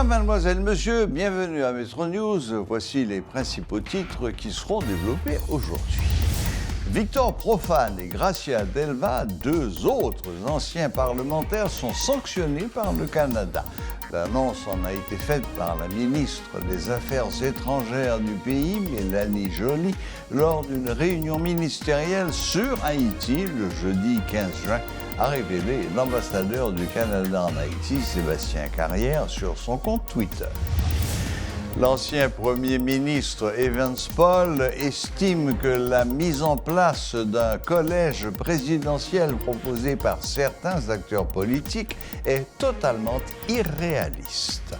Mesdames, Mademoiselles, Messieurs, bienvenue à Metro News. Voici les principaux titres qui seront développés aujourd'hui. Victor Prophane et Gracia Delva, deux autres anciens parlementaires, sont sanctionnés par le Canada. L'annonce en a été faite par la ministre des Affaires étrangères du pays, Mélanie Joly, lors d'une réunion ministérielle sur Haïti le jeudi 15 juin, a révélé l'ambassadeur du Canada en Haïti, Sébastien Carrière, sur son compte Twitter. L'ancien premier ministre Evans Paul estime que la mise en place d'un collège présidentiel proposé par certains acteurs politiques est totalement irréaliste.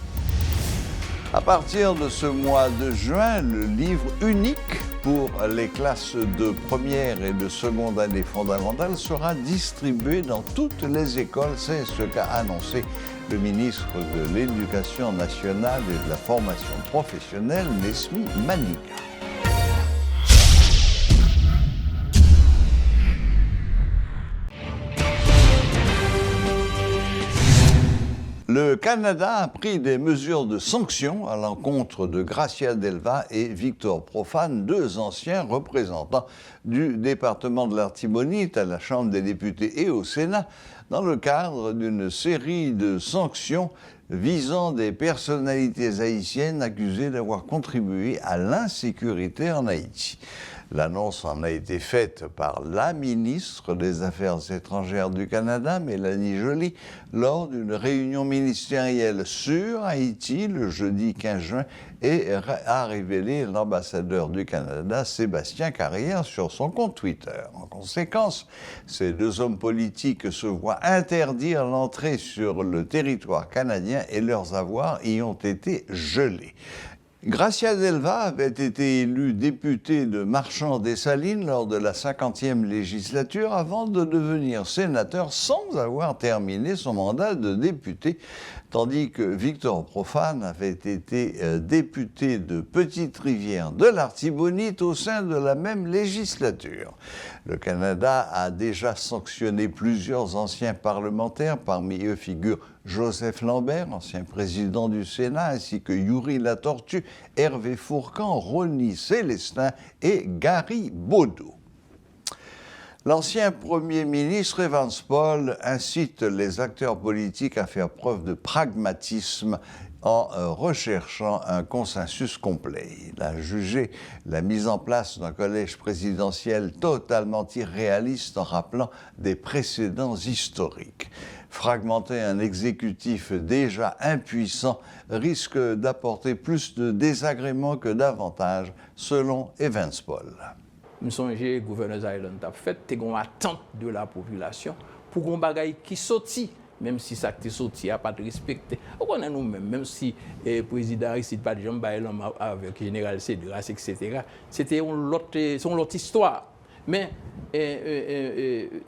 À partir de ce mois de juin, le livre unique pour les classes de première et de seconde année fondamentale sera distribué dans toutes les écoles. C'est ce qu'a annoncé le ministre de l'Éducation nationale et de la formation professionnelle, Nesmi Maniga. Le Canada a pris des mesures de sanction à l'encontre de Gracia Delva et Victor Prophane, deux anciens représentants du département de l'Artibonite à la Chambre des députés et au Sénat, dans le cadre d'une série de sanctions visant des personnalités haïtiennes accusées d'avoir contribué à l'insécurité en Haïti. L'annonce en a été faite par la ministre des Affaires étrangères du Canada, Mélanie Joly, lors d'une réunion ministérielle sur Haïti le jeudi 15 juin et a révélé l'ambassadeur du Canada, Sébastien Carrière, sur son compte Twitter. En conséquence, ces deux hommes politiques se voient interdire l'entrée sur le territoire canadien et leurs avoirs y ont été gelés. Gracia Delva avait été élu député de Marchand-Dessalines lors de la 50e législature avant de devenir sénateur sans avoir terminé son mandat de député, tandis que Victor Prophane avait été député de Petite-Rivière de l'Artibonite au sein de la même législature. Le Canada a déjà sanctionné plusieurs anciens parlementaires, parmi eux figurent Joseph Lambert, ancien président du Sénat, ainsi que Yuri Latortue, Hervé Fourcan, Ronnie Célestin et Gary Baudot. L'ancien premier ministre Evans Paul incite les acteurs politiques à faire preuve de pragmatisme en recherchant un consensus complet. Il a jugé la mise en place d'un collège présidentiel totalement irréaliste en rappelant des précédents historiques. Fragmenter un exécutif déjà impuissant risque d'apporter plus de désagréments que d'avantages, selon Evans Paul. Je songe que le gouverneur Island a fait une attente de la population pour qu'on bagaille qui sorti, même si ça qui sorti n'a pas de respecté. On connaît nous-mêmes, même si le président Aristide pas de gens avec le général Cédras, etc. C'était une autre histoire. Mais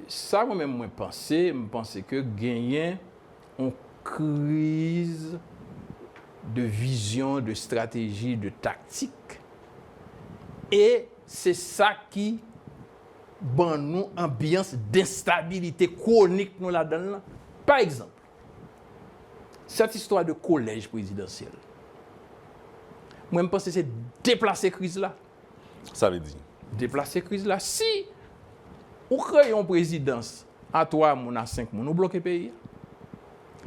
ça, moi-même, je pense que gagner une crise de vision, de stratégie, de tactique. Et c'est ça qui ban nous ambiance d'instabilité chronique nous là-dedans. Par exemple, cette histoire de collège présidentiel. Moi, je pense que c'est déplacer la crise là. Ça veut dire déplacer la crise là. Si on crée une présidence à 3 moun, à 5 moun, on bloque le pays.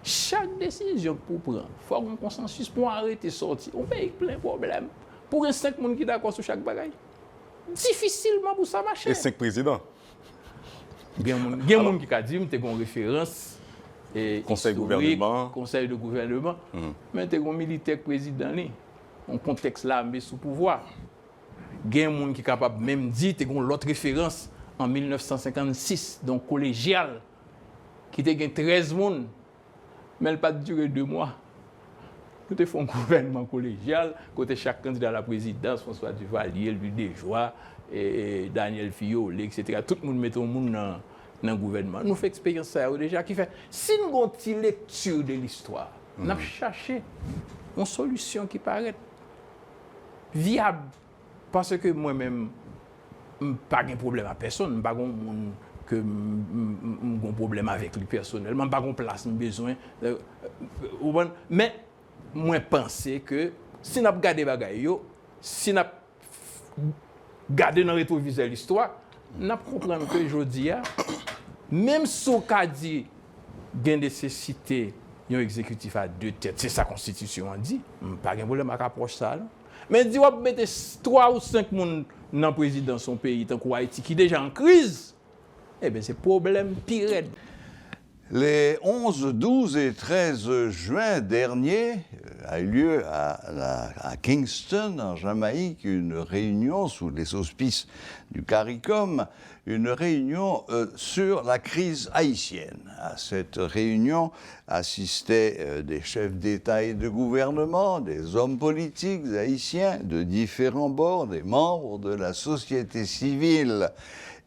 Chaque décision pour prendre, il faut un consensus pour arrêter de sortir. On paye plein de problèmes. Pour un 5 moun qui d'accord sur chaque bagaille. Difficilement pour ça marcher. Et 5 présidents. Il y a des gens qui ont dit que tu as une référence. Conseil gouvernement. Conseil de gouvernement. Mais tu as un militaire président. Un contexte là, mais sous pouvoir. Il y a des gens qui sont capables de même dire que tu as l'autre référence en 1956, donc collégial, qui a 13 personnes, mais elle n'a pas duré 2 mois. Nous avons fait un gouvernement collégial, côté chaque candidat à la présidence, François Duvalier, Louis Desjoie, Daniel Fillol, etc. Tout le monde met au monde dans le gouvernement. Nous faisons expérience ça déjà qui fait. Si nous avons une lecture de l'histoire, nous avons cherché une solution qui paraît viable. Parce que moi-même, je n'ai pas de problème à personne, je n'ai pas de problème avec lui personnellement, je n'ai pas de place, besoin. Mais moi penser que si nous regardons les bagailles, si nous regardons dans le rétroviseur l'histoire, nous comprenons que aujourd'hui, même si on a dit qu'il y a nécessité d'un exécutif à deux têtes, c'est sa constitution dit, pas de problème avec approche ça. Mais dit on mettre 3 ou 5 personnes dans la présidence de son pays, tant qu'Haïti qui est déjà en crise, eh bien c'est problème pire. Les 11, 12 et 13 juin dernier a eu lieu à Kingston, en Jamaïque, une réunion sous les auspices du CARICOM, une réunion sur la crise haïtienne. À cette réunion assistaient des chefs d'État et de gouvernement, des hommes politiques haïtiens de différents bords, des membres de la société civile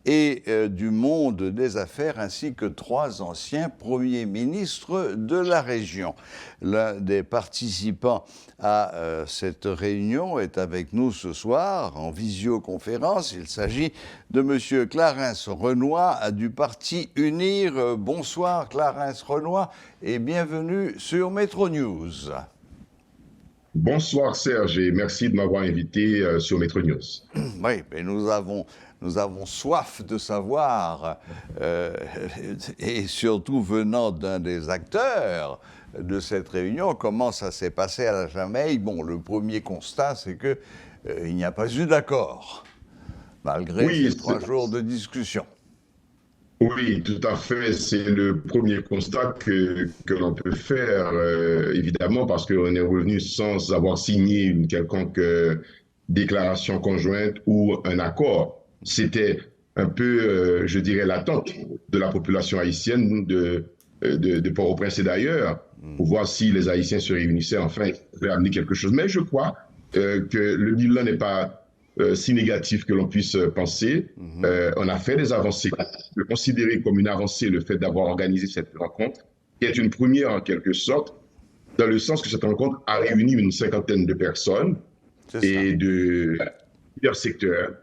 et du monde des affaires, ainsi que 3 anciens premiers ministres de la région. L'un des participants à cette réunion est avec nous ce soir en visioconférence. Il s'agit de M. Clarence Renoy du parti UNIR. Bonsoir Clarence Renoy et bienvenue sur Metro News. Bonsoir Serge et merci de m'avoir invité sur Metro News. Oui, mais nous avons soif de savoir, et surtout venant d'un des acteurs de cette réunion, comment ça s'est passé à la Jamaïque. Bon, le premier constat, c'est qu'il n'y a pas eu d'accord, malgré ces 3 jours de discussion. Oui, tout à fait. C'est le premier constat que l'on peut faire, évidemment, parce qu'on est revenu sans avoir signé une quelconque déclaration conjointe ou un accord. C'était un peu, je dirais, l'attente de la population haïtienne de Port-au-Prince et d'ailleurs, pour voir si les Haïtiens se réunissaient enfin et pouvaient amener quelque chose. Mais je crois que le bilan n'est pas si négatif que l'on puisse penser. On a fait des avancées. Je considérer comme une avancée le fait d'avoir organisé cette rencontre, qui est une première en quelque sorte, dans le sens que cette rencontre a réuni une 50aine de personnes et de plusieurs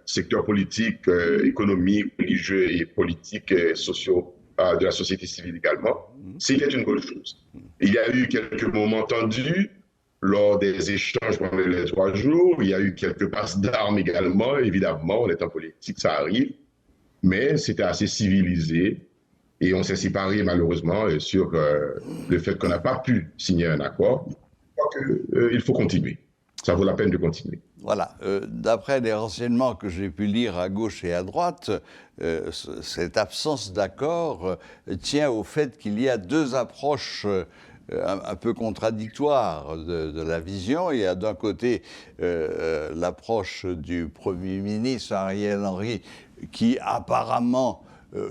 secteurs politiques, économiques, religieux et politiques et sociaux de la société civile également. C'était une bonne chose. Il y a eu quelques moments tendus lors des échanges pendant les 3 jours. Il y a eu quelques passes d'armes également. Évidemment, on est en politique, ça arrive. Mais c'était assez civilisé. Et on s'est séparés malheureusement sur le fait qu'on n'a pas pu signer un accord. Je crois qu'il faut continuer. Ça vaut la peine de continuer. Voilà. D'après les renseignements que j'ai pu lire à gauche et à droite, cette absence d'accord tient au fait qu'il y a 2 approches un peu contradictoires de la vision. Il y a d'un côté l'approche du Premier ministre Ariel Henry qui apparemment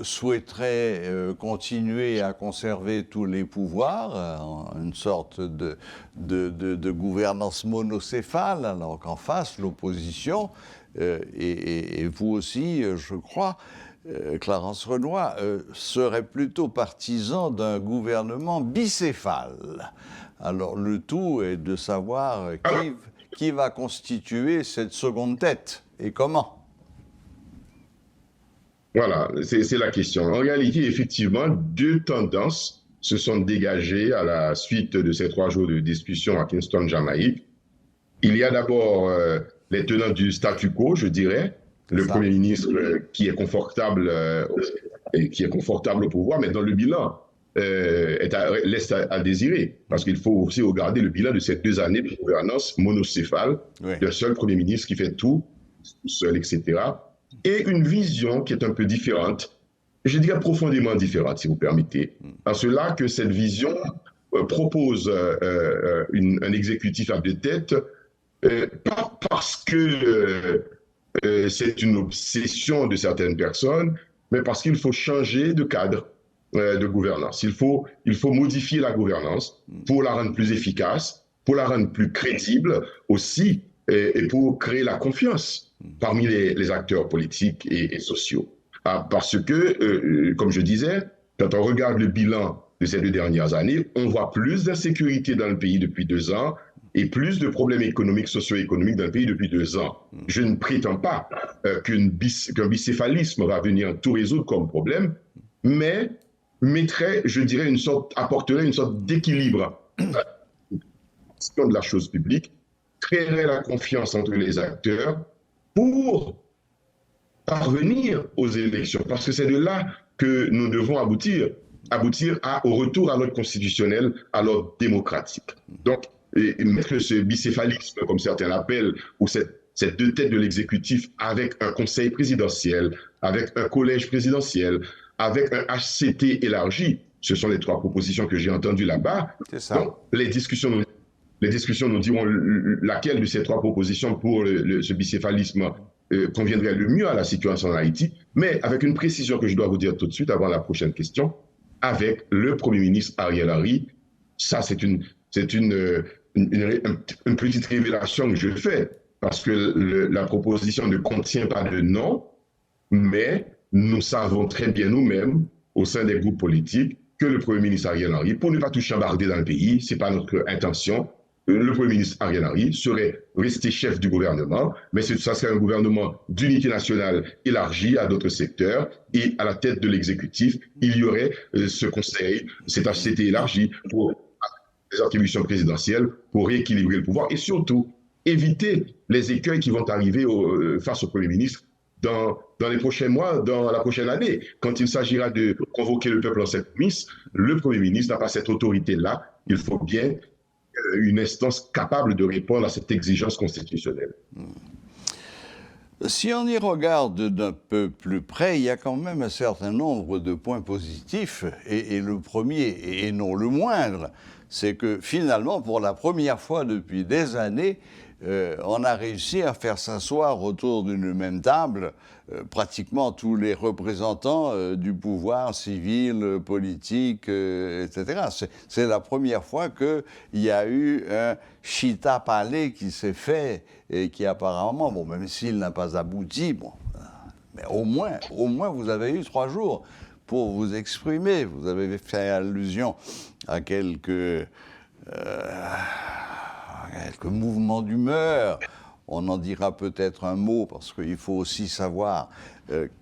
souhaiterait continuer à conserver tous les pouvoirs, une sorte de gouvernance monocéphale, alors qu'en face, l'opposition, et vous aussi, je crois, Clarence Renoy, serait plutôt partisan d'un gouvernement bicéphale. Alors le tout est de savoir qui va constituer cette seconde tête et comment. Voilà, c'est la question. En réalité, effectivement, 2 tendances se sont dégagées à la suite de ces 3 jours de discussion à Kingston, Jamaïque. Il y a d'abord les tenants du statu quo, je dirais, le Premier ministre qui est confortable au pouvoir, mais dans le bilan laisse à désirer, parce qu'il faut aussi regarder le bilan de ces 2 années de gouvernance monocéphale, d'un seul Premier ministre qui fait tout seul, etc., et une vision qui est un peu différente, je dirais profondément différente, si vous permettez, en cela que cette vision propose un exécutif à 2 têtes, pas parce que c'est une obsession de certaines personnes, mais parce qu'il faut changer de cadre de gouvernance. Il faut modifier la gouvernance pour la rendre plus efficace, pour la rendre plus crédible aussi, et pour créer la confiance parmi les acteurs politiques et sociaux. Parce que, comme je disais, quand on regarde le bilan de ces 2 dernières années, on voit plus d'insécurité dans le pays depuis 2 ans et plus de problèmes économiques, socio-économiques dans le pays depuis 2 ans. Je ne prétends pas qu'un bicéphalisme va venir tout résoudre comme problème, mais apporterait une sorte d'équilibre de la chose publique, créerait la confiance entre les acteurs pour parvenir aux élections. Parce que c'est de là que nous devons aboutir au retour à l'ordre constitutionnel, à l'ordre démocratique. Donc, mettre ce bicéphalisme, comme certains l'appellent, ou ces deux têtes de l'exécutif avec un conseil présidentiel, avec un collège présidentiel, avec un HCT élargi, ce sont les trois propositions que j'ai entendues là-bas. C'est ça. Donc, les discussions nous diront laquelle de ces trois propositions pour ce bicéphalisme conviendrait le mieux à la situation en Haïti, mais avec une précision que je dois vous dire tout de suite avant la prochaine question, avec le Premier ministre Ariel Henry. Ça, c'est une petite révélation que je fais, parce que la proposition ne contient pas de nom, mais nous savons très bien nous-mêmes, au sein des groupes politiques, que le Premier ministre Ariel Henry, pour ne pas tout chambarder dans le pays, ce n'est pas notre intention, le Premier ministre Ariel Henry serait resté chef du gouvernement, mais ça serait un gouvernement d'unité nationale élargi à d'autres secteurs, et à la tête de l'exécutif, il y aurait ce conseil, cet HCT élargi pour les attributions présidentielles, pour rééquilibrer le pouvoir, et surtout éviter les écueils qui vont arriver face au Premier ministre dans les prochains mois, dans la prochaine année. Quand il s'agira de convoquer le peuple en cette mise, le Premier ministre n'a pas cette autorité-là. Il faut bien une instance capable de répondre à cette exigence constitutionnelle. Si on y regarde d'un peu plus près, il y a quand même un certain nombre de points positifs. Et le premier, et non le moindre, c'est que finalement, pour la première fois depuis des années, on a réussi à faire s'asseoir autour d'une même table pratiquement tous les représentants du pouvoir civil, politique, etc. C'est la première fois qu'il y a eu un chita palais qui s'est fait et qui apparemment, bon, même s'il n'a pas abouti, bon, mais au moins vous avez eu 3 jours pour vous exprimer. Vous avez fait allusion à quelques mouvements d'humeur. On en dira peut-être un mot, parce qu'il faut aussi savoir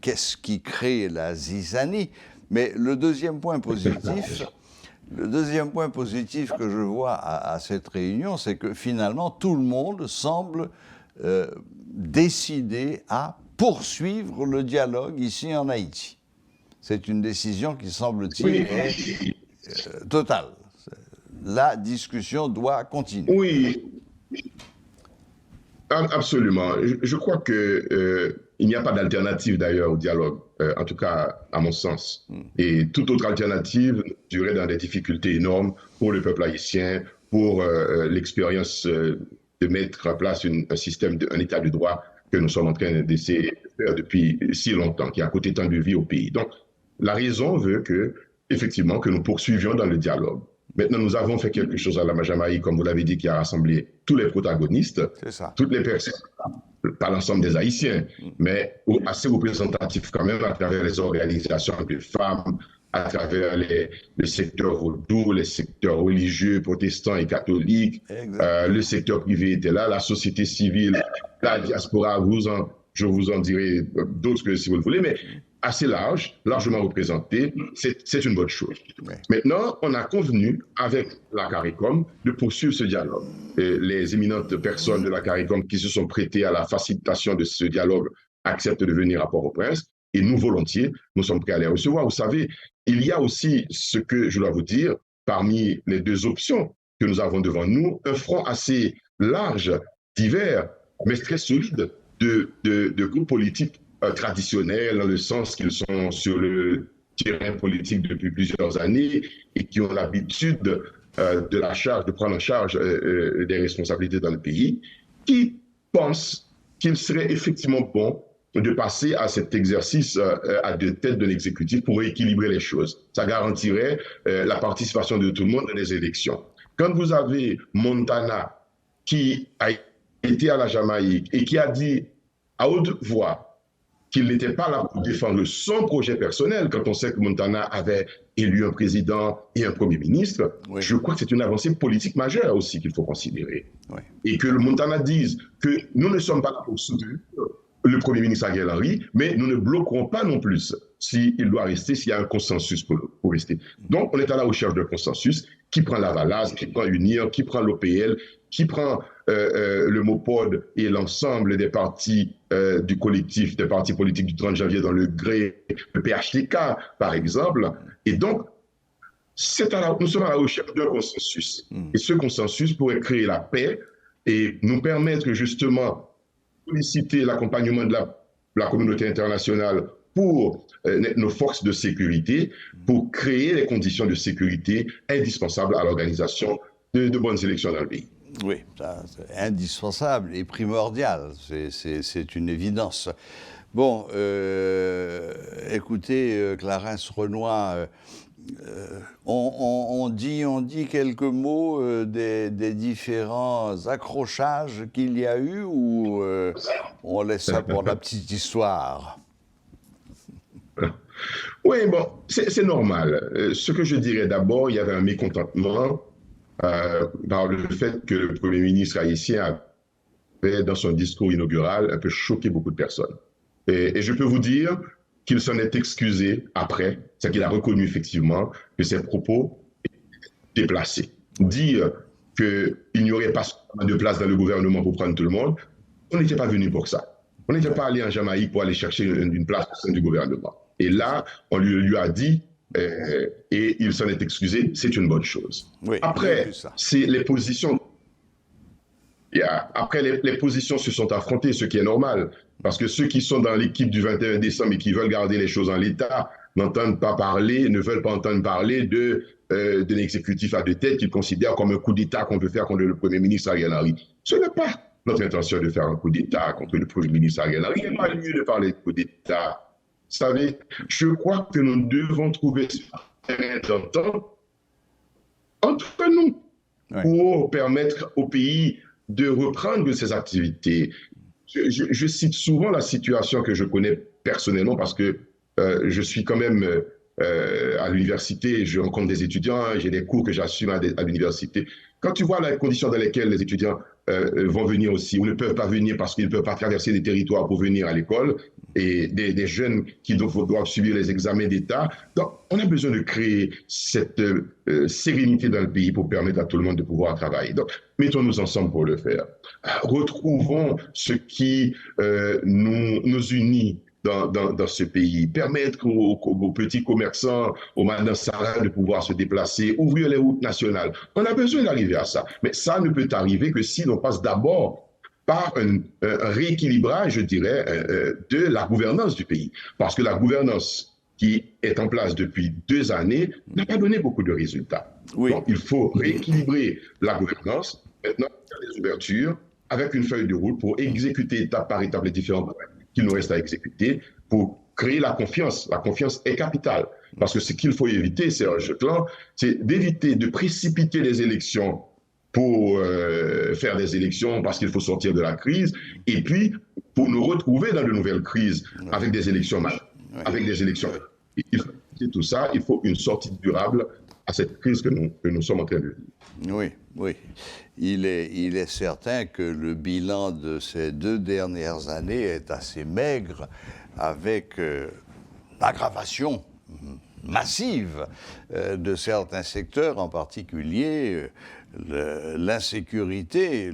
qu'est-ce qui crée la zizanie. Mais le deuxième point positif que je vois à cette réunion, c'est que finalement, tout le monde semble décidé à poursuivre le dialogue ici en Haïti. C'est une décision qui, semble-t-il, est totale. La discussion doit continuer. Oui, absolument. Je crois qu'il n'y a pas d'alternative d'ailleurs au dialogue, en tout cas à mon sens. Et toute autre alternative durerait dans des difficultés énormes pour le peuple haïtien, pour l'expérience de mettre en place un système, un état de droit que nous sommes en train d'essayer de faire depuis si longtemps, qui a coûté tant de vie au pays. Donc, la raison veut que, effectivement, que nous poursuivions dans le dialogue. Maintenant, nous avons fait quelque chose à la Jamaïque, comme vous l'avez dit, qui a rassemblé tous les protagonistes, toutes les personnes, pas l'ensemble des Haïtiens, mais assez représentatifs quand même à travers les organisations de femmes, à travers le secteur vaudou, les secteurs religieux, protestants et catholiques, le secteur privé était là, la société civile, la diaspora, je vous en dirai d'autres si vous le voulez, mais assez largement représenté, c'est une bonne chose. Oui. Maintenant, on a convenu avec la CARICOM de poursuivre ce dialogue. Et les éminentes personnes de la CARICOM qui se sont prêtées à la facilitation de ce dialogue acceptent de venir à Port-au-Prince, et nous, volontiers, nous sommes prêts à les recevoir. Vous savez, il y a aussi ce que je dois vous dire, parmi les deux options que nous avons devant nous, un front assez large, divers, mais très solide de groupes politiques traditionnels, dans le sens qu'ils sont sur le terrain politique depuis plusieurs années et qui ont l'habitude de prendre en charge des responsabilités dans le pays, qui pensent qu'il serait effectivement bon de passer à cet exercice à deux têtes de l'exécutif pour équilibrer les choses. Ça garantirait la participation de tout le monde dans les élections. Quand vous avez Montana qui a été à la Jamaïque et qui a dit à haute voix qu'il n'était pas là pour défendre son projet personnel, quand on sait que Montana avait élu un président et un premier ministre, oui. Je crois que c'est une avancée politique majeure aussi qu'il faut considérer. Oui. Et que le Montana dise que nous ne sommes pas là pour soutenir le premier ministre Ariel Henry, mais nous ne bloquerons pas non plus s'il doit rester, s'il y a un consensus pour rester. Donc, on est à la recherche d'un consensus qui prend la Valase, qui prend UNIR, qui prend l'OPL, qui prend le MOPOD et l'ensemble des partis du collectif des partis politiques du 30 janvier dans le gré, le PHTK, par exemple. Et donc, nous sommes à la recherche d'un consensus. Et ce consensus pourrait créer la paix et nous permettre justement de solliciter l'accompagnement de la communauté internationale pour nos forces de sécurité, pour créer les conditions de sécurité indispensables à l'organisation de bonnes élections dans le pays. Oui, c'est indispensable et primordial, c'est une évidence. Bon, écoutez, Clarence Renoy, on dit quelques mots des différents accrochages qu'il y a eu ou on laisse ça pour la petite histoire? Oui, bon, c'est normal. Ce que je dirais d'abord, il y avait un mécontentement par le fait que le Premier ministre haïtien avait, dans son discours inaugural, un peu choqué beaucoup de personnes. Et je peux vous dire qu'il s'en est excusé après, c'est qu'il a reconnu effectivement que ses propos étaient déplacés. Dire qu'il n'y aurait pas de place dans le gouvernement pour prendre tout le monde, on n'était pas venu pour ça. On n'était pas allé en Jamaïque pour aller chercher une place au sein du gouvernement. Et là, on lui a dit, et il s'en est excusé, c'est une bonne chose. Oui, après, c'est les positions. Après, les positions se sont affrontées, ce qui est normal. Parce que ceux qui sont dans l'équipe du 21 décembre et qui veulent garder les choses en l'état n'entendent pas parler, ne veulent pas entendre parler d'un exécutif à deux têtes qu'ils considèrent comme un coup d'État qu'on veut faire contre le Premier ministre Ariel Henry. Ce n'est pas notre intention de faire un coup d'État contre le Premier ministre Ariel Henry. Il n'y a pas lieu de parler de coup d'État. Vous savez, je crois que nous devons trouver un terrain d'entente entre nous pour permettre au pays de reprendre ses activités. Je cite souvent la situation que je connais personnellement parce que je suis quand même à l'université, je rencontre des étudiants, j'ai des cours que j'assume à l'université. Quand tu vois les conditions dans lesquelles les étudiants vont venir aussi, ou ne peuvent pas venir parce qu'ils ne peuvent pas traverser des territoires pour venir à l'école, et des jeunes qui doivent subir les examens d'État. Donc, on a besoin de créer cette sérénité dans le pays pour permettre à tout le monde de pouvoir travailler. Donc, mettons-nous ensemble pour le faire. Retrouvons ce qui nous unit dans ce pays, permettre aux petits commerçants, aux Manassara de pouvoir se déplacer, ouvrir les routes nationales. On a besoin d'arriver à ça. Mais ça ne peut arriver que si l'on passe d'abord par un rééquilibrage, je dirais, de la gouvernance du pays. Parce que la gouvernance qui est en place depuis 2 années n'a pas donné beaucoup de résultats. Oui. Donc, il faut rééquilibrer la gouvernance, maintenant faire des ouvertures, avec une feuille de route pour exécuter étape par étape les différents programmes qu'il nous reste à exécuter, pour créer la confiance. La confiance est capitale. Parce que ce qu'il faut éviter, Serge Clan, c'est d'éviter de précipiter les élections pour faire des élections parce qu'il faut sortir de la crise, et puis pour nous retrouver dans de nouvelles crises avec des élections avec des élections. Il faut tout ça, il faut une sortie durable à cette crise que nous sommes en train de vivre. Oui, oui. Il est certain que le bilan de ces 2 dernières années est assez maigre, avec l'aggravation massive de certains secteurs, en particulier l'insécurité.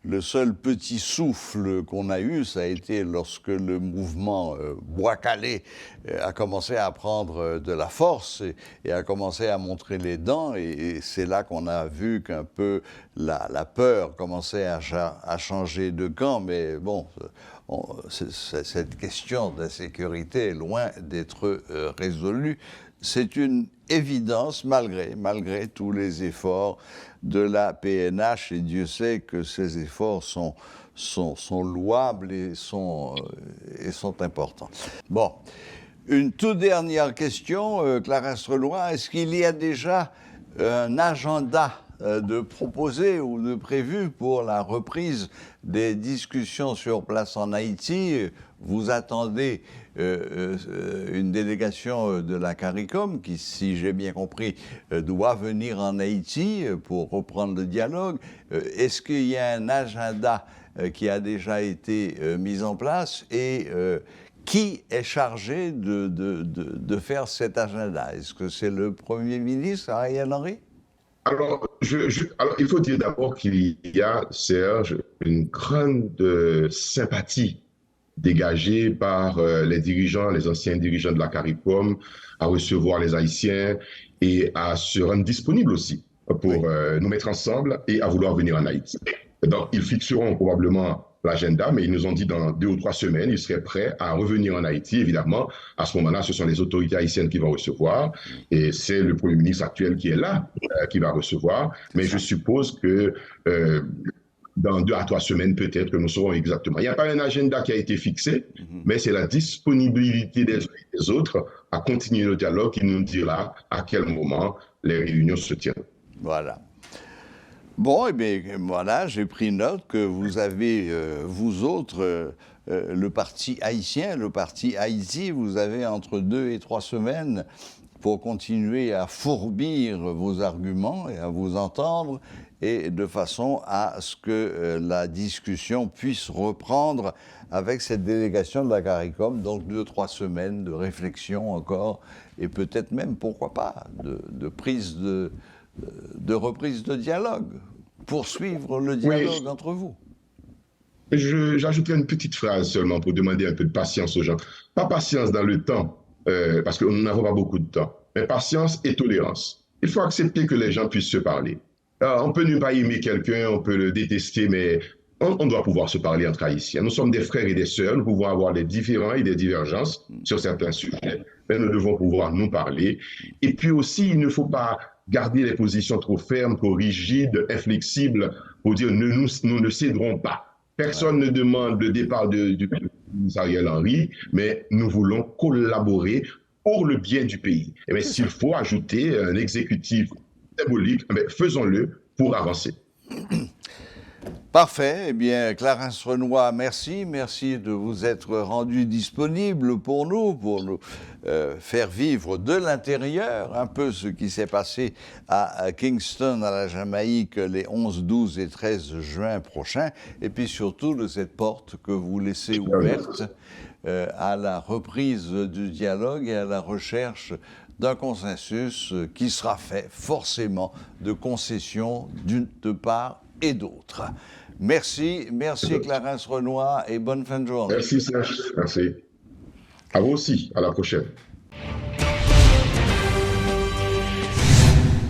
Le seul petit souffle qu'on a eu, ça a été lorsque le mouvement Bois-Calais a commencé à prendre de la force et a commencé à montrer les dents. Et c'est là qu'on a vu qu'un peu la peur commençait à changer de camp. Mais bon, cette question d'insécurité est loin d'être résolue. C'est une évidence, malgré tous les efforts de la PNH, et Dieu sait que ces efforts sont louables et sont importants. Bon, une toute dernière question, Clarence Renoy, est-ce qu'il y a déjà un agenda de proposé ou de prévu pour la reprise des discussions sur place en Haïti? Vous attendez une délégation de la CARICOM qui, si j'ai bien compris, doit venir en Haïti pour reprendre le dialogue. Est-ce qu'il y a un agenda qui a déjà été mis en place et qui est chargé de faire cet agenda? Est-ce que c'est le Premier ministre, Ariel Henry? Alors, alors, il faut dire d'abord qu'il y a, Serge, une grande sympathie dégagée par les dirigeants, les anciens dirigeants de la CARICOM, à recevoir les Haïtiens et à se rendre disponibles aussi pour nous mettre ensemble et à vouloir venir en Haïti. Donc, ils fixeront probablement l'agenda, mais ils nous ont dit dans 2 ou 3 semaines, ils seraient prêts à revenir en Haïti. Évidemment, à ce moment-là, ce sont les autorités haïtiennes qui vont recevoir, et c'est le Premier ministre actuel qui est là, qui va recevoir. Mais je suppose que dans 2 à 3 semaines, peut-être que nous saurons exactement. Il n'y a pas un agenda qui a été fixé, mais c'est la disponibilité des uns et des autres à continuer le dialogue qui nous dira à quel moment les réunions se tiennent. Voilà. Bon, eh bien, voilà, j'ai pris note que vous avez, vous autres, le parti haïtien, le parti Haïti, vous avez entre 2 et 3 semaines pour continuer à fourbir vos arguments et à vous entendre, et de façon à ce que la discussion puisse reprendre avec cette délégation de la CARICOM, donc 2-3 semaines de réflexion encore, et peut-être même, pourquoi pas, de prise de reprise de dialogue, poursuivre le dialogue entre vous. J'ajouterai une petite phrase seulement pour demander un peu de patience aux gens. Pas patience dans le temps, parce que nous n'avons pas beaucoup de temps, mais patience et tolérance. Il faut accepter que les gens puissent se parler. Alors, on peut ne pas aimer quelqu'un, on peut le détester, mais on doit pouvoir se parler entre Haïtiens. Nous sommes des frères et des sœurs, nous pouvons avoir des différends et des divergences sur certains sujets, mais nous devons pouvoir nous parler. Et puis aussi, il ne faut pas garder les positions trop fermes, trop rigides, inflexibles, pour dire nous ne céderons pas. Personne ne demande le départ du ministre Ariel Henry, mais nous voulons collaborer pour le bien du pays. Et bien, s'il faut ajouter un exécutif symbolique, faisons-le pour avancer. Parfait. Eh bien, Clarence Renoy, merci. Merci de vous être rendu disponible pour nous faire vivre de l'intérieur un peu ce qui s'est passé à Kingston, à la Jamaïque, les 11, 12 et 13 juin prochains. Et puis surtout de cette porte que vous laissez ouverte à la reprise du dialogue et à la recherche d'un consensus qui sera fait forcément de concessions de part et d'autre. Merci Clarence Renoy et bonne fin de journée. Merci Serge, merci. À vous aussi, à la prochaine.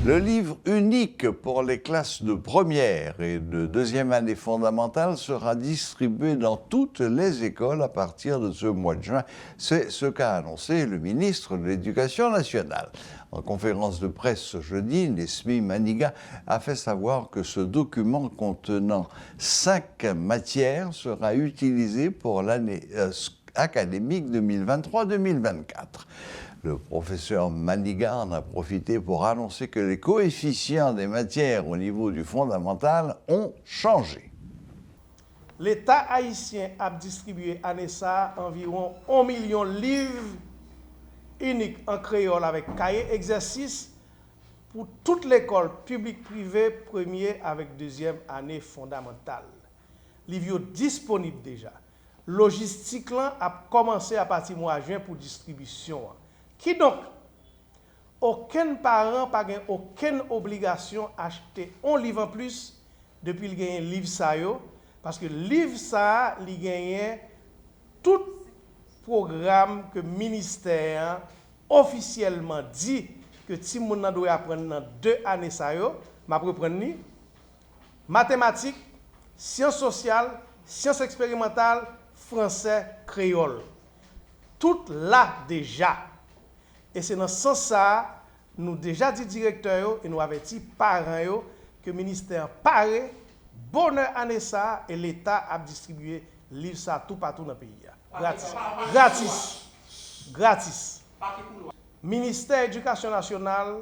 Le livre unique pour les classes de première et de deuxième année fondamentale sera distribué dans toutes les écoles à partir de ce mois de juin. C'est ce qu'a annoncé le ministre de l'Éducation nationale. En conférence de presse ce jeudi, Nesmi Maniga a fait savoir que ce document contenant 5 matières sera utilisé pour l'année académique 2023-2024. Le professeur Maniga en a profité pour annoncer que les coefficients des matières au niveau du fondamental ont changé. L'État haïtien a distribué à NESA environ 1 million de livres uniques en créole avec cahier exercice pour toute l'école publique privée première avec deuxième année fondamentale. Livre disponible déjà. Logistique là a commencé à partir du mois de juin pour distribution. Qui donc, aucun parent n'a aucune obligation d'acheter un livre en plus depuis qu'il gagne livre ça parce que livre ça, il gagne tout programme que le ministère officiellement dit que si moun nan doit apprendre dans 2 années ça m'a reprendre ni mathématiques, sciences sociales, sciences expérimentales, français, créole. Tout là déjà. Et c'est dans ce sens-là, nous déjà dit directeur et nous avons dit parents que le ministère paraît, bonheur année ça, et l'État a distribué livre ça tout partout dans le pays. Gratis. Gratis. Ministère de l'Éducation nationale,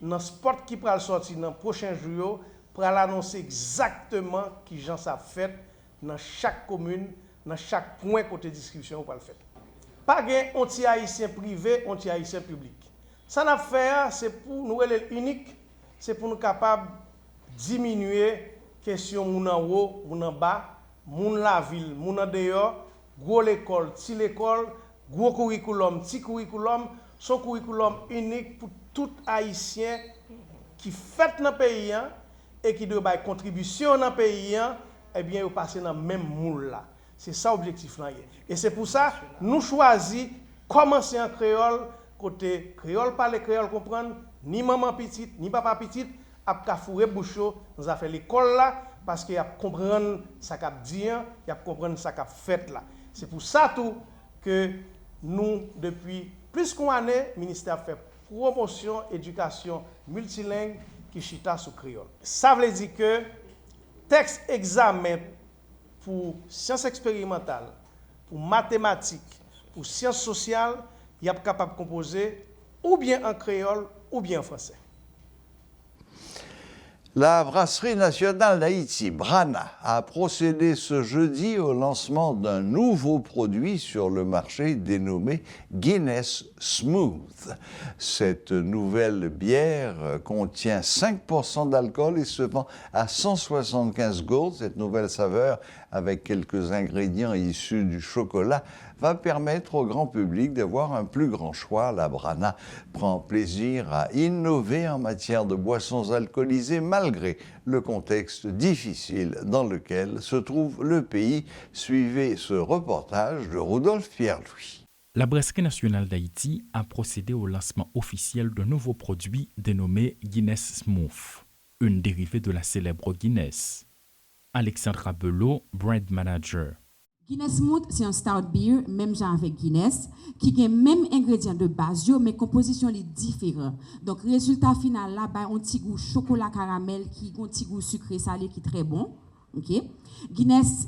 dans le sport qui va sortir dans les prochains jours, pour annoncer exactement qui gens ça fait dans chaque commune, dans chaque point côté distribution pour le faire. Pas de anti-haïtien privé, anti-haïtien public. Ça n'a fait, c'est pour nous être unique, c'est pour nous capables de diminuer question moun en haut, moun en bas, moun la ville, moun en dehors, gros l'école, petit l'école, gros curriculum, petit curriculum, son curriculum unique pour tout haïtien qui fait dans le pays et qui doit faire contribution dans le pays, eh bien, ils passent dans le même moule là. C'est ça l'objectif. Et c'est pour ça que nous choisissons commencer en créole, côté créole parler, créole comprendre, ni maman petite, ni papa petite, à fourrer bouchon, nous avons fait l'école là, parce qu'il y a comprendre ça qu'a dit, il y a comprendre ça qu'a fait là. C'est pour ça tout que nous, depuis plus qu'une année, le ministère fait promotion, éducation multilingue qui chita sous créole. Ça veut dire que texte examen pour sciences expérimentales, pour mathématiques, pour sciences sociales, il est capable de composer ou bien en créole ou bien en français. La Brasserie nationale d'Haïti, Brana, a procédé ce jeudi au lancement d'un nouveau produit sur le marché dénommé Guinness Smooth. Cette nouvelle bière contient 5% d'alcool et se vend à 175 gourdes. Cette nouvelle saveur, avec quelques ingrédients issus du chocolat, va permettre au grand public d'avoir un plus grand choix. La Brana prend plaisir à innover en matière de boissons alcoolisées malgré le contexte difficile dans lequel se trouve le pays. Suivez ce reportage de Rudolph Pierre-Louis. La Brasserie nationale d'Haïti a procédé au lancement officiel d'un nouveau produit dénommé Guinness Smooth, une dérivée de la célèbre Guinness. Alexandra Belot, brand manager. Guinness Smooth, c'est un stout beer, même genre avec Guinness, qui a même ingrédients de base, mais composition est différente. Donc, résultat final là, bah, un petit goût chocolat caramel qui a un petit goût sucré salé qui est très bon. OK? Guinness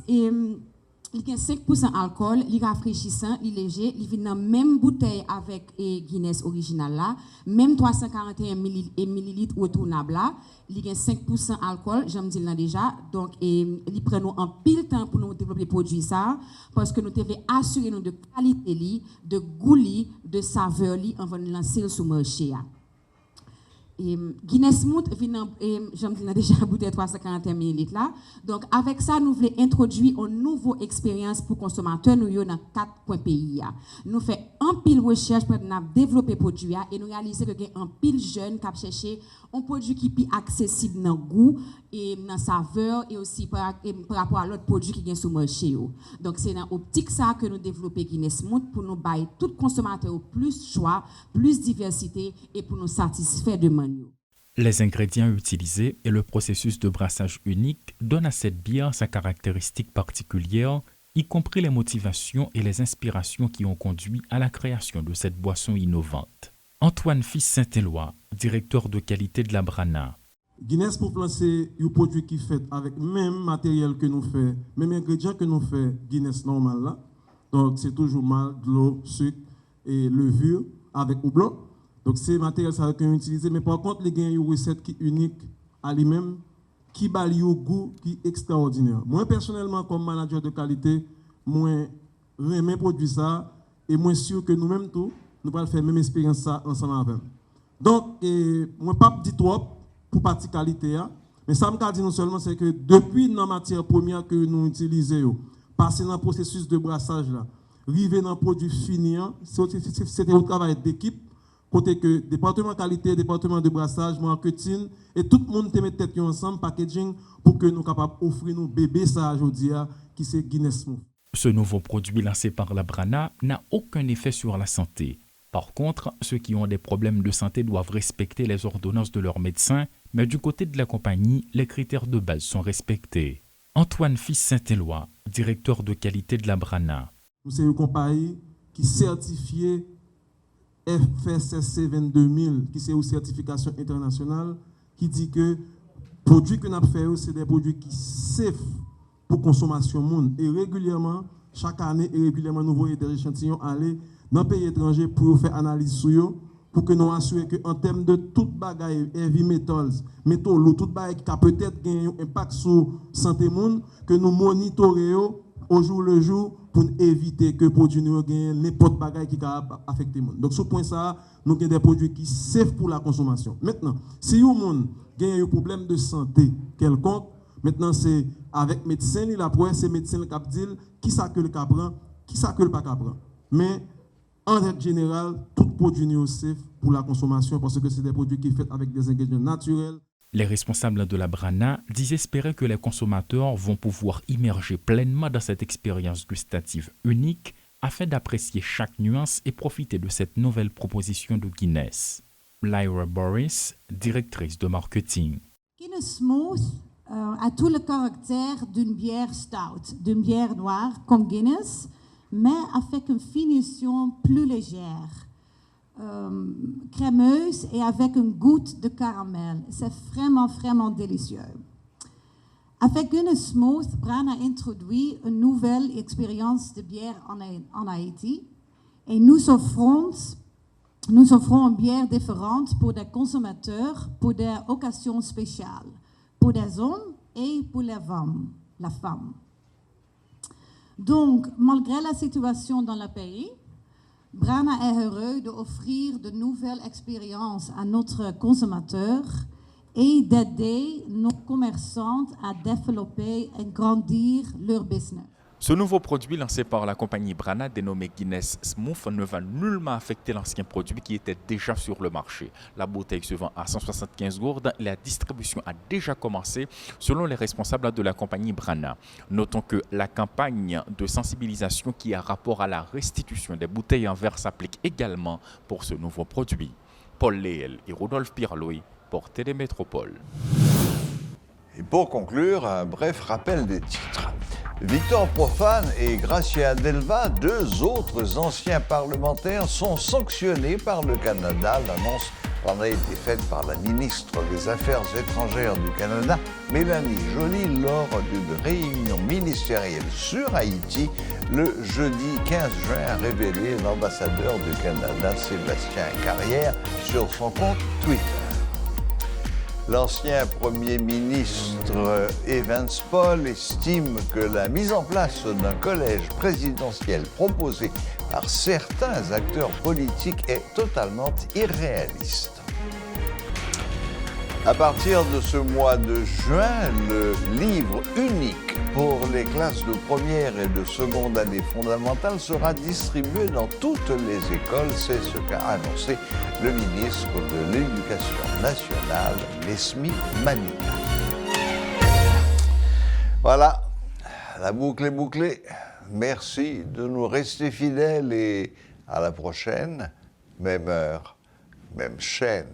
il a 5% d'alcool, il est rafraîchissant, il est léger, il vient dans la même bouteille avec Guinness original là, même 341 ml retournable là, il a 5% d'alcool, j'aime dire là déjà, donc il prend nous en pile temps pour nous développer produit ça, parce que nous devons assurer nous de qualité, de goût, de saveur avant de lancer sur le marché. Guinness Smooth, j'aime dire déjà bouteille 341 ml là. Donc avec ça, nous voulons introduire une nouvelle expérience pour consommateurs nous dans 4 points pays. Nous faisons un pile recherche pour développer produit et nous réaliser que un pile jeune qui chercher un produit qui est accessible dans goût et dans saveur et aussi par rapport à l'autre produit qui est sur le marché. Donc c'est dans l'optique ça que nous développons Guinness Smooth pour nous bailler tout consommateur plus choix, plus diversité et pour nous satisfaire de menu. Les ingrédients utilisés et le processus de brassage unique donnent à cette bière sa caractéristique particulière, y compris les motivations et les inspirations qui ont conduit à la création de cette boisson innovante. Antoine Fils Saint-Éloi, directeur de qualité de la Brana. Guinness pour lancer un produit qui fait avec même matériel que nous fait, même ingrédients que nous fait Guinness normal là. Donc c'est toujours mal, de l'eau, sucre et levure avec houblon. Donc c'est matériel ça que nous utilisons, mais par contre les gains une recette qui unique à lui-même, qui balie au goût qui est extraordinaire. Moi personnellement comme manager de qualité, moi j'aime produire ça et moi sûr que nous-mêmes tout nous allons faire la même expérience ça ensemble avec. Donc moi pas dit trop pour partie qualité mais ça me dit non seulement c'est que depuis dans matière première que nous utilisons, passer dans le processus de brassage là, arriver dans le produit fini, c'était un travail d'équipe. Côté que département qualité, département de brassage, marketing, et tout le monde te met tête ensemble, packaging, pour que nous soyons capables d'offrir nos bébés ça aujourd'hui, qui c'est Guinness Smooth. Ce nouveau produit lancé par la Brana n'a aucun effet sur la santé. Par contre, ceux qui ont des problèmes de santé doivent respecter les ordonnances de leur médecin, mais du côté de la compagnie, les critères de base sont respectés. Antoine Fils Saint-Éloi, directeur de qualité de la Brana. Nous sommes une compagnie qui certifie FSSC 22000, qui c'est une certification internationale, qui dit que les produits que nous avons fait, c'est des produits qui sont safe pour consommation monde. Et régulièrement, chaque année, nous voyons des échantillons aller dans les pays étrangers pour faire analyse sur eux, pour que nous assurions qu'en termes de toute bagaille, heavy metals, métaux, lourds, toute bagaille qui a peut-être un impact sur la santé monde, que nous monitorions au jour le jour pour éviter que les produits ne gagnent n'importe bagaille qui a affecté le monde. Donc, sur ce point, nous avons des produits qui sont safe pour la consommation. Maintenant, si vous avez un problème de santé quelconque, maintenant, c'est avec le médecin, c'est le médecin qui dit qui ça que le capran, qui ça que le pas capran. Mais en règle générale, tout produits safe pour la consommation parce que c'est des produits qui sont faits avec des ingrédients naturels. Les responsables de la Brana disent espérer que les consommateurs vont pouvoir immerger pleinement dans cette expérience gustative unique afin d'apprécier chaque nuance et profiter de cette nouvelle proposition de Guinness. Lyra Boris, directrice de marketing. Guinness Smooth a tout le caractère d'une bière stout, d'une bière noire comme Guinness, mais avec une finition plus légère. Crémeuse et avec une goutte de caramel. C'est vraiment délicieux. Avec Guinness Smooth, Brana a introduit une nouvelle expérience de bière en Haïti et nous offrons une bière différente pour des consommateurs, pour des occasions spéciales, pour des hommes et pour les femmes. Donc, malgré la situation dans le pays, Brana est heureux d'offrir de nouvelles expériences à notre consommateurs et d'aider nos commerçants à développer et grandir leur business. Ce nouveau produit lancé par la compagnie Brana dénommé Guinness Smooth ne va nullement affecter l'ancien produit qui était déjà sur le marché. La bouteille se vend à 175 gourdes et la distribution a déjà commencé selon les responsables de la compagnie Brana. Notons que la campagne de sensibilisation qui a rapport à la restitution des bouteilles en verre s'applique également pour ce nouveau produit. Paul Léel et Rodolphe Pirloy pour Télémétropole. Et pour conclure, un bref rappel des titres. Victor Profane et Gracia Delva, deux autres anciens parlementaires, sont sanctionnés par le Canada. L'annonce en a été faite par la ministre des Affaires étrangères du Canada, Mélanie Joly, lors d'une réunion ministérielle sur Haïti le jeudi 15 juin, a révélé l'ambassadeur du Canada, Sébastien Carrière, sur son compte Twitter. L'ancien Premier ministre Evans Paul estime que la mise en place d'un collège présidentiel proposé par certains acteurs politiques est totalement irréaliste. À partir de ce mois de juin, le livre unique pour les classes de première et de seconde année fondamentale sera distribué dans toutes les écoles. C'est ce qu'a annoncé le ministre de l'Éducation nationale, Lesmi Manina. Voilà, la boucle est bouclée. Merci de nous rester fidèles et à la prochaine, même heure, même chaîne.